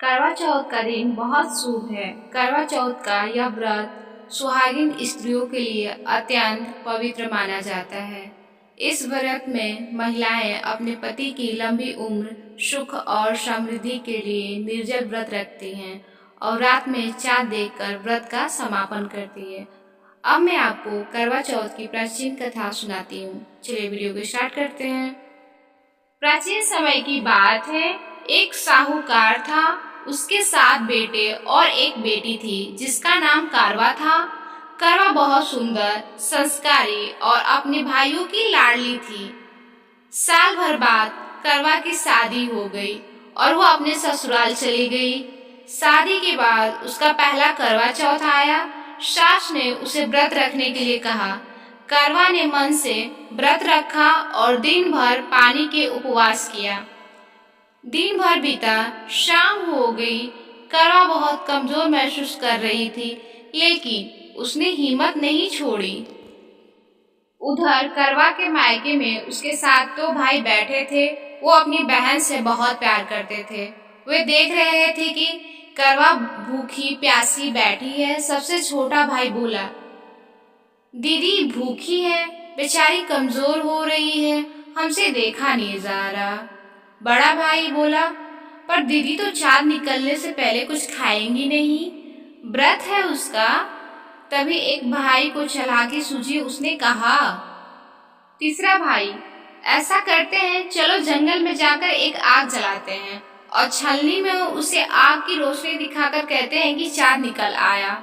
करवा चौथ का दिन बहुत शुभ है। करवा चौथ का यह व्रत सुहागिन स्त्रियों के लिए अत्यंत पवित्र माना जाता है। इस व्रत में महिलाएं अपने पति की लंबी उम्र, सुख और समृद्धि के लिए निर्जल व्रत रखती हैं और रात में चाँद देखकर व्रत का समापन करती है। अब मैं आपको करवा चौथ की प्राचीन कथा सुनाती हूँ। चलिए वीडियो को स्टार्ट करते हैं। प्राचीन समय की बात है। एक साहूकार था, उसके 7 बेटे और एक बेटी थी जिसका नाम कारवा था। करवा बहुत सुंदर, संस्कारी और अपने भाइयों की लाडली थी। साल भर बाद करवा की शादी हो गई और वो अपने ससुराल चली गई। शादी के बाद उसका पहला करवा चौथ आया। सास ने उसे व्रत रखने के लिए कहा। करवा ने मन से व्रत रखा और दिन भर पानी के उपवास किया। दिन भर बीता, शाम हो गई। करवा बहुत कमजोर महसूस कर रही थी, लेकिन उसने हिम्मत नहीं छोड़ी। उधर करवा के मायके में उसके साथ 2 भाई बैठे थे। वो अपनी बहन से बहुत प्यार करते थे। वे देख रहे थे कि करवा भूखी प्यासी बैठी है। सबसे छोटा भाई बोला, दीदी भूखी है, बेचारी कमजोर हो रही है, हमसे देखा नहीं जा रहा। बड़ा भाई बोला, पर दीदी तो चाँद निकलने से पहले कुछ खाएंगी नहीं, व्रत है उसका। तभी एक भाई को चालाकी सूझी, उसने कहा। तीसरा भाई, ऐसा करते हैं, चलो जंगल में जाकर एक आग जलाते हैं और छलनी में उसे आग की रोशनी दिखाकर कहते हैं कि चाँद निकल आया।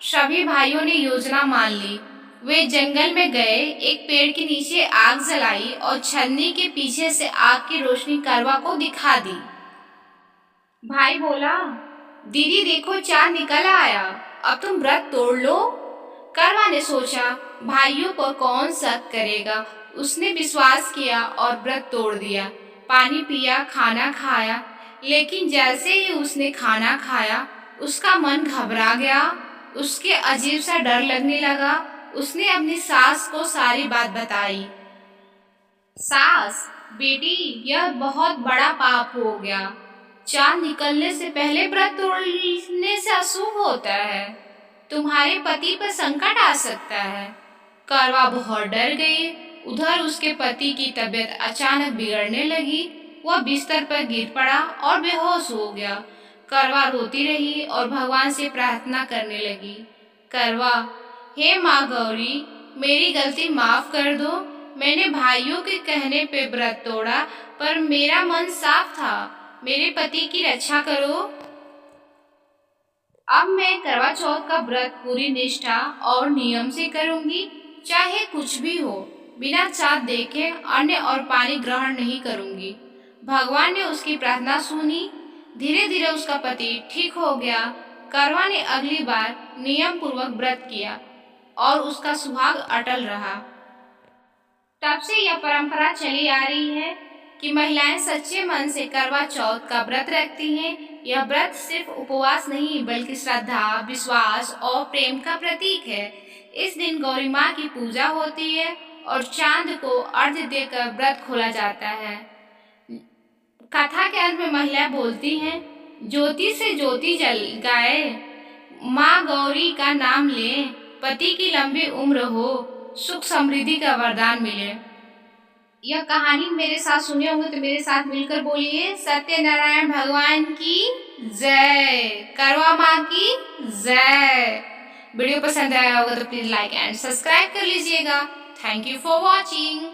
सभी भाइयों ने योजना मान ली। वे जंगल में गए, एक पेड़ के नीचे आग जलाई और छन्नी के पीछे से आग की रोशनी करवा को दिखा दी। भाई बोला, दीदी देखो चाँद निकल आया, अब तुम व्रत तोड़ लो। करवा ने सोचा, भाइयों पर कौन शक करेगा। उसने विश्वास किया और व्रत तोड़ दिया। पानी पिया, खाना खाया, लेकिन जैसे ही उसने खाना खाया उसका मन घबरा गया। उसके अजीब सा डर लगने लगा। उसने अपनी सास को सारी बात बताई। सास, बेटी, यह बहुत बड़ा पाप हो गया। चाँद निकलने से पहले व्रत तोड़ने से अशुभ होता है, तुम्हारे पति पर संकट आ सकता है। करवा बहुत डर गई। उधर उसके पति की तबीयत अचानक बिगड़ने लगी। वह बिस्तर पर गिर पड़ा और बेहोश हो गया। करवा रोती रही और भगवान से प्रार्थना करने लगी। करवा, हे माँ गौरी, मेरी गलती माफ कर दो। मैंने भाइयों के कहने पे व्रत तोड़ा, पर मेरा मन साफ था। मेरे पति की रक्षा करो। अब मैं करवा चौथ का व्रत पूरी निष्ठा और नियम से करूंगी, चाहे कुछ भी हो। बिना चाँद देखे अन्न और पानी ग्रहण नहीं करूंगी। भगवान ने उसकी प्रार्थना सुनी। धीरे धीरे उसका पति ठीक हो गया। करवा ने अगली बार नियम पूर्वक व्रत किया और उसका सुहाग अटल रहा। तब से यह परंपरा चली आ रही है कि महिलाएं सच्चे मन से करवा चौथ का व्रत रखती हैं। यह व्रत सिर्फ उपवास नहीं, बल्कि श्रद्धा, विश्वास और प्रेम का प्रतीक है। इस दिन गौरी माँ की पूजा होती है और चांद को अर्घ्य देकर व्रत खोला जाता है। कथा के अंत में महिलाएं बोलती हैं, ज्योति से ज्योति जल गाए, माँ गौरी का नाम ले, पति की लंबी उम्र हो, सुख समृद्धि का वरदान मिले। यह कहानी मेरे साथ सुने होंगे तो मेरे साथ मिलकर बोलिए, सत्यनारायण भगवान की जय, करवा माँ की जय। वीडियो पसंद आया होगा तो प्लीज लाइक एंड सब्सक्राइब कर लीजिएगा। Thank you for watching.